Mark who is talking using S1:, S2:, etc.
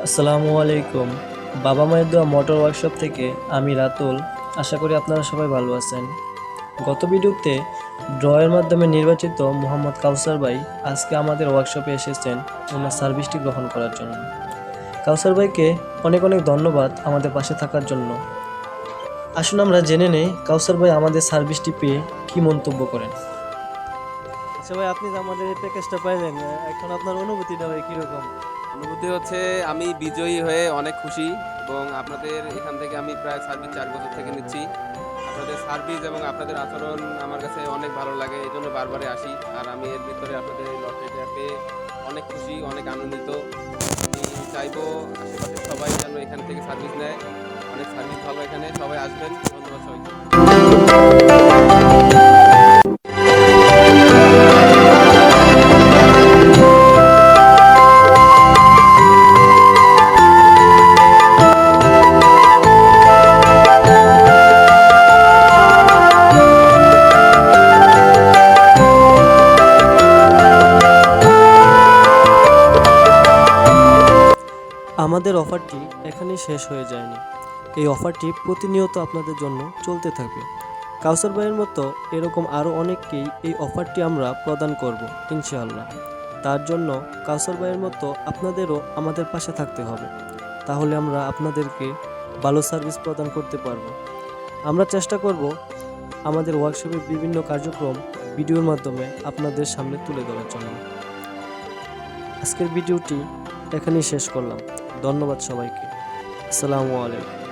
S1: আসসালামু আলাইকুম। বাবা মায়ের দোয়া মোটর ওয়ার্কশপ থেকে আমি রাতুল। আশা করি আপনারা সবাই ভালো আছেন। গত ভিডিওতে ড্রয়ের মাধ্যমে নির্বাচিত মোহাম্মদ কাউসার ভাই আজকে আমাদের ওয়ার্কশপে এসেছেন ওনার সার্ভিসটি গ্রহণ করার জন্য। কাউসার ভাইকে অনেক অনেক ধন্যবাদ আমাদের পাশে থাকার জন্য। আসুন আমরা জেনে নেই কাউসার ভাই আমাদের সার্ভিসটি পেয়ে কি মন্তব্য করেন। আচ্ছা ভাই, আপনি যে আমাদের এই প্যাকেজটা পাইলেন, এখন আপনার অনুভূতিটা ভাই কীরকম?
S2: অনুভূতি হচ্ছে আমি বিজয়ী হয়ে অনেক খুশি এবং আপনাদের এখান থেকে আমি প্রায় সার্ভিস 4 বছর থেকে নিচ্ছি। আপনাদের সার্ভিস এবং আপনাদের আচরণ আমার কাছে অনেক ভালো লাগে, এই জন্য বারবারই আসি। আর আমি এর ভিতরে আপনাদের এই লটারিটা পেয়ে অনেক খুশি, অনেক আনন্দিত। আমি চাইবো আশেপাশের সবাই যেন এখান থেকে সার্ভিস নেয়। অনেক সার্ভিস ভালো এখানে, সবাই আসবেন। ধন্যবাদ সবাইকে।
S1: আমাদের অফারটি এখানেই শেষ হয়ে যায়নি। এই অফারটি প্রতিনিয়ত আপনাদের জন্য চলতে থাকবে। কাউসার ভাইয়ের মতো এরকম আরও অনেককেই এই অফারটি আমরা প্রদান করব ইনশাআল্লাহ। তার জন্য কাউসার ভাইয়ের মতো আপনাদেরও আমাদের পাশে থাকতে হবে, তাহলে আমরা আপনাদেরকে ভালো সার্ভিস প্রদান করতে পারবো। আমরা চেষ্টা করব আমাদের ওয়ার্কশপের বিভিন্ন কার্যক্রম ভিডিওর মাধ্যমে আপনাদের সামনে তুলে ধরার জন্য। আজকের ভিডিওটি এখানেই শেষ করলাম। ধন্যবাদ সবাইকে। আসসালামু আলাইকুম।